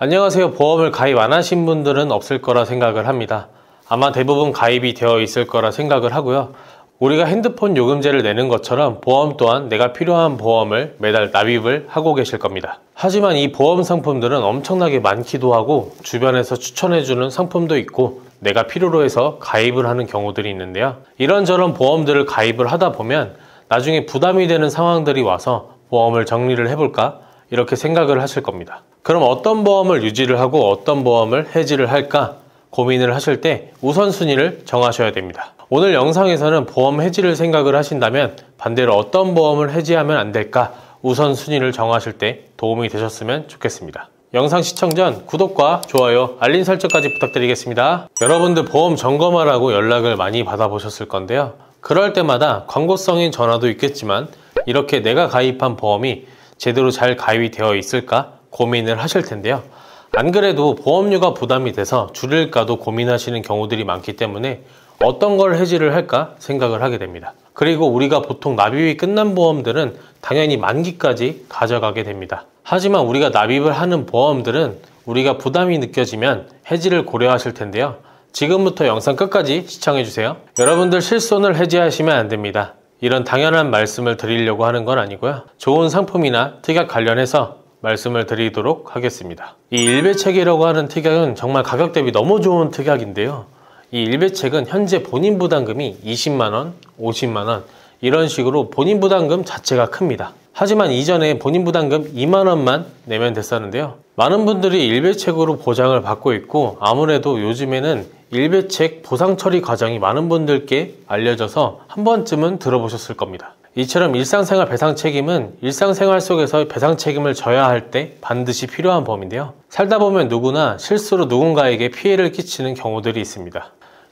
안녕하세요. 보험을 가입 안 하신 분들은 없을 거라 생각을 합니다. 아마 대부분 가입이 되어 있을 거라 생각을 하고요. 우리가 핸드폰 요금제를 내는 것처럼 보험 또한 내가 필요한 보험을 매달 납입을 하고 계실 겁니다. 하지만 이 보험 상품들은 엄청나게 많기도 하고 주변에서 추천해주는 상품도 있고 내가 필요로 해서 가입을 하는 경우들이 있는데요. 이런저런 보험들을 가입을 하다 보면 나중에 부담이 되는 상황들이 와서 보험을 정리를 해볼까? 이렇게 생각을 하실 겁니다. 그럼 어떤 보험을 유지를 하고 어떤 보험을 해지를 할까 고민을 하실 때 우선순위를 정하셔야 됩니다. 오늘 영상에서는 보험 해지를 생각을 하신다면 반대로 어떤 보험을 해지하면 안 될까 우선순위를 정하실 때 도움이 되셨으면 좋겠습니다. 영상 시청 전 구독과 좋아요, 알림 설정까지 부탁드리겠습니다. 여러분들 보험 점검하라고 연락을 많이 받아보셨을 건데요. 그럴 때마다 광고성인 전화도 있겠지만 이렇게 내가 가입한 보험이 제대로 잘 가입이 되어 있을까 고민을 하실 텐데요. 안 그래도 보험료가 부담이 돼서 줄일까도 고민하시는 경우들이 많기 때문에 어떤 걸 해지를 할까 생각을 하게 됩니다. 그리고 우리가 보통 납입이 끝난 보험들은 당연히 만기까지 가져가게 됩니다. 하지만 우리가 납입을 하는 보험들은 우리가 부담이 느껴지면 해지를 고려하실 텐데요. 지금부터 영상 끝까지 시청해주세요. 여러분들 실손을 해지하시면 안 됩니다. 이런 당연한 말씀을 드리려고 하는 건 아니고요. 좋은 상품이나 특약 관련해서 말씀을 드리도록 하겠습니다. 이 일배책이라고 하는 특약은 정말 가격 대비 너무 좋은 특약인데요. 이 일배책은 현재 본인 부담금이 20만원, 50만원 이런 식으로 본인 부담금 자체가 큽니다. 하지만 이전에 본인 부담금 2만원만 내면 됐었는데요. 많은 분들이 일배책으로 보장을 받고 있고 아무래도 요즘에는 일배책 보상 처리 과정이 많은 분들께 알려져서 한 번쯤은 들어보셨을 겁니다. 이처럼 일상생활 배상 책임은 일상생활 속에서 배상 책임을 져야 할 때 반드시 필요한 범위인데요. 살다 보면 누구나 실수로 누군가에게 피해를 끼치는 경우들이 있습니다.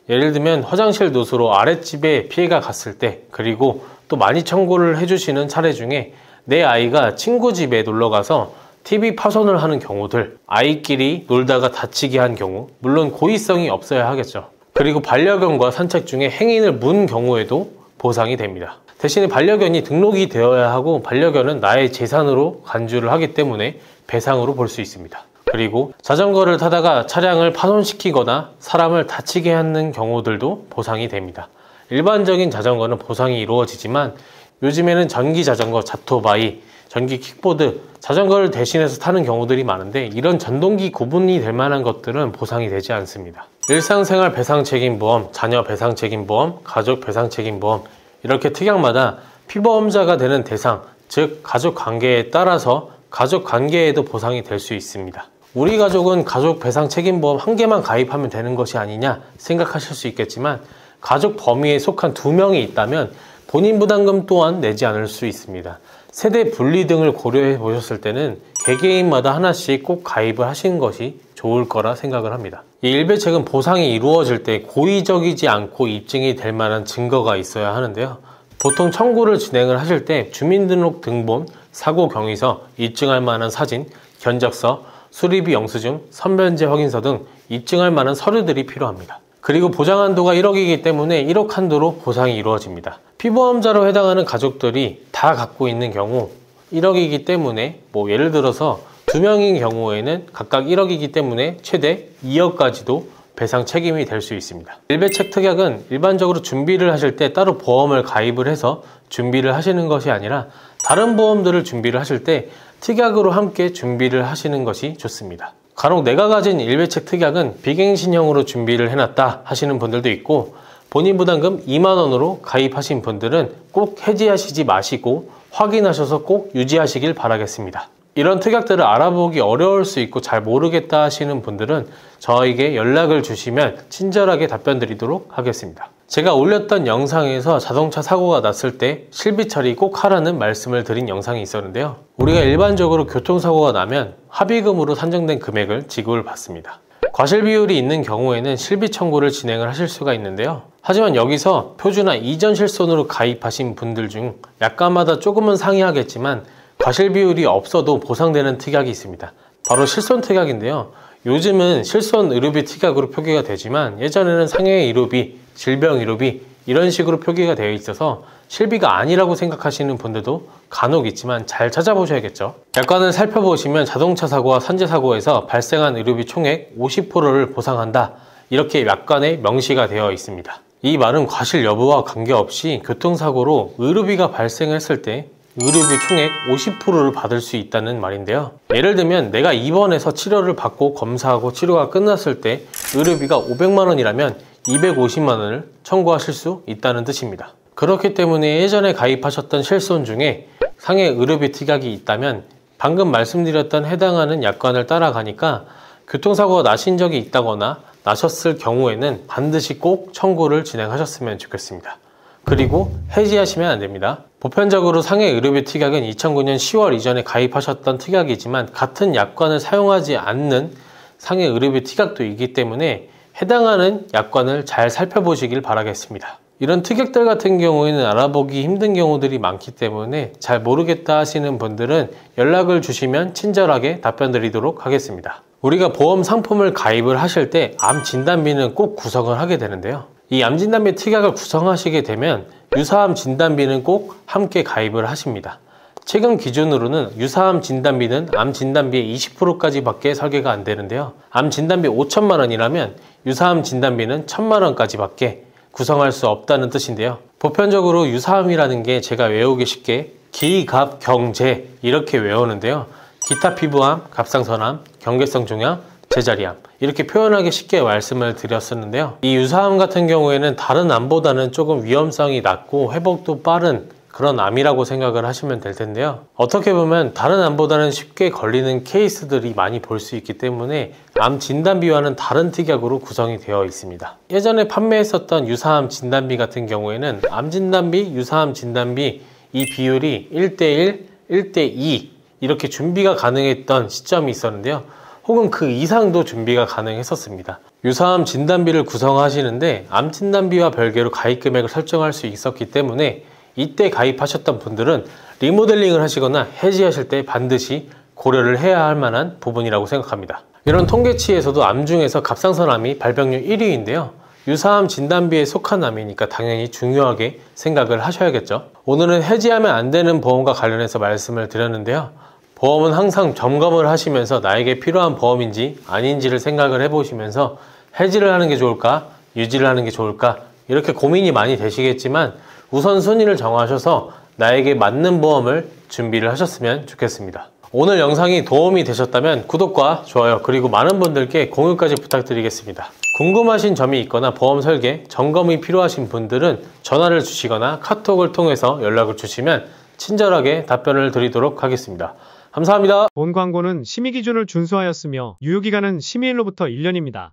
예를 들면 화장실 누수로 아랫집에 피해가 갔을 때, 그리고 또 많이 청구를 해주시는 차례 중에 내 아이가 친구 집에 놀러가서 TV 파손을 하는 경우들, 아이끼리 놀다가 다치게 한 경우, 물론 고의성이 없어야 하겠죠. 그리고 반려견과 산책 중에 행인을 문 경우에도 보상이 됩니다. 대신에 반려견이 등록이 되어야 하고 반려견은 나의 재산으로 간주를 하기 때문에 배상으로 볼 수 있습니다. 그리고 자전거를 타다가 차량을 파손시키거나 사람을 다치게 하는 경우들도 보상이 됩니다. 일반적인 자전거는 보상이 이루어지지만 요즘에는 전기 자전거, 자토바이, 전기 킥보드, 자전거를 대신해서 타는 경우들이 많은데 이런 전동기 구분이 될 만한 것들은 보상이 되지 않습니다. 일상생활 배상책임보험, 자녀 배상책임보험, 가족 배상책임보험 이렇게 특약마다 피보험자가 되는 대상, 즉 가족관계에 따라서 가족관계에도 보상이 될 수 있습니다. 우리 가족은 가족 배상책임보험 한 개만 가입하면 되는 것이 아니냐 생각하실 수 있겠지만 가족 범위에 속한 2명이 있다면 본인 부담금 또한 내지 않을 수 있습니다. 세대 분리 등을 고려해 보셨을 때는 개개인마다 하나씩 꼭 가입을 하시는 것이 좋을 거라 생각을 합니다. 이 일배책은 보상이 이루어질 때 고의적이지 않고 입증이 될 만한 증거가 있어야 하는데요. 보통 청구를 진행을 하실 때 주민등록등본, 사고경위서, 입증할 만한 사진, 견적서, 수리비 영수증, 선변제 확인서 등 입증할 만한 서류들이 필요합니다. 그리고 보장 한도가 1억이기 때문에 1억 한도로 보상이 이루어집니다. 피보험자로 해당하는 가족들이 다 갖고 있는 경우 1억이기 때문에 예를 들어서 2명인 경우에는 각각 1억이기 때문에 최대 2억까지도 배상 책임이 될 수 있습니다. 일배책 특약은 일반적으로 준비를 하실 때 따로 보험을 가입을 해서 준비를 하시는 것이 아니라 다른 보험들을 준비를 하실 때 특약으로 함께 준비를 하시는 것이 좋습니다. 간혹 내가 가진 일배책 특약은 비갱신형으로 준비를 해놨다 하시는 분들도 있고 본인 부담금 2만원으로 가입하신 분들은 꼭 해지하시지 마시고 확인하셔서 꼭 유지하시길 바라겠습니다. 이런 특약들을 알아보기 어려울 수 있고 잘 모르겠다 하시는 분들은 저에게 연락을 주시면 친절하게 답변 드리도록 하겠습니다. 제가 올렸던 영상에서 자동차 사고가 났을 때 실비 처리 꼭 하라는 말씀을 드린 영상이 있었는데요. 우리가 일반적으로 교통사고가 나면 합의금으로 산정된 금액을 지급을 받습니다. 과실 비율이 있는 경우에는 실비 청구를 진행을 하실 수가 있는데요. 하지만 여기서 표준화 이전 실손으로 가입하신 분들 중 약간마다 조금은 상이하겠지만 과실 비율이 없어도 보상되는 특약이 있습니다. 바로 실손 특약인데요. 요즘은 실손 의료비 특약으로 표기가 되지만 예전에는 상해 의료비, 질병 의료비 이런 식으로 표기가 되어 있어서 실비가 아니라고 생각하시는 분들도 간혹 있지만 잘 찾아보셔야겠죠. 약관을 살펴보시면 자동차 사고와 산재 사고에서 발생한 의료비 총액 50%를 보상한다, 이렇게 약관에 명시가 되어 있습니다. 이 말은 과실 여부와 관계없이 교통사고로 의료비가 발생했을 때 의료비 총액 50%를 받을 수 있다는 말인데요. 예를 들면 내가 입원해서 치료를 받고 검사하고 치료가 끝났을 때 의료비가 500만 원이라면 250만 원을 청구하실 수 있다는 뜻입니다. 그렇기 때문에 예전에 가입하셨던 실손 중에 상해 의료비 특약이 있다면 방금 말씀드렸던 해당하는 약관을 따라가니까 교통사고가 나신 적이 있다거나 나셨을 경우에는 반드시 꼭 청구를 진행하셨으면 좋겠습니다. 그리고 해지하시면 안 됩니다. 보편적으로 상해 의료비 특약은 2009년 10월 이전에 가입하셨던 특약이지만 같은 약관을 사용하지 않는 상해 의료비 특약도 있기 때문에 해당하는 약관을 잘 살펴보시길 바라겠습니다. 이런 특약들 같은 경우에는 알아보기 힘든 경우들이 많기 때문에 잘 모르겠다 하시는 분들은 연락을 주시면 친절하게 답변 드리도록 하겠습니다. 우리가 보험 상품을 가입을 하실 때 암 진단비는 꼭 구성을 하게 되는데요. 이 암 진단비 특약을 구성하시게 되면 유사암 진단비는 꼭 함께 가입을 하십니다. 최근 기준으로는 유사암 진단비는 암 진단비의 20%까지 밖에 설계가 안 되는데요. 암 진단비 5천만 원이라면 유사암 진단비는 1,000만 원까지 밖에 구성할 수 없다는 뜻인데요. 보편적으로 유사암이라는 게 제가 외우기 쉽게 기, 갑, 경, 제 이렇게 외우는데요. 기타 피부암, 갑상선암, 경계성 종양, 제자리암 이렇게 표현하기 쉽게 말씀을 드렸었는데요. 이 유사암 같은 경우에는 다른 암보다는 조금 위험성이 낮고 회복도 빠른 그런 암이라고 생각을 하시면 될 텐데요. 어떻게 보면 다른 암보다는 쉽게 걸리는 케이스들이 많이 볼 수 있기 때문에 암 진단비와는 다른 특약으로 구성이 되어 있습니다. 예전에 판매했었던 유사암 진단비 같은 경우에는 암 진단비, 유사암 진단비 이 비율이 1:1, 1:2 이렇게 준비가 가능했던 시점이 있었는데요. 혹은 그 이상도 준비가 가능했었습니다. 유사암 진단비를 구성하시는데 암 진단비와 별개로 가입 금액을 설정할 수 있었기 때문에 이때 가입하셨던 분들은 리모델링을 하시거나 해지하실 때 반드시 고려를 해야 할 만한 부분이라고 생각합니다. 이런 통계치에서도 암 중에서 갑상선암이 발병률 1위인데요. 유사암 진단비에 속한 암이니까 당연히 중요하게 생각을 하셔야겠죠. 오늘은 해지하면 안 되는 보험과 관련해서 말씀을 드렸는데요. 보험은 항상 점검을 하시면서 나에게 필요한 보험인지 아닌지를 생각을 해보시면서 해지를 하는 게 좋을까, 유지를 하는 게 좋을까 이렇게 고민이 많이 되시겠지만 우선순위를 정하셔서 나에게 맞는 보험을 준비를 하셨으면 좋겠습니다. 오늘 영상이 도움이 되셨다면 구독과 좋아요 그리고 많은 분들께 공유까지 부탁드리겠습니다. 궁금하신 점이 있거나 보험 설계, 점검이 필요하신 분들은 전화를 주시거나 카톡을 통해서 연락을 주시면 친절하게 답변을 드리도록 하겠습니다. 감사합니다. 본 광고는 심의 기준을 준수하였으며 유효기간은 심의일로부터 1년입니다.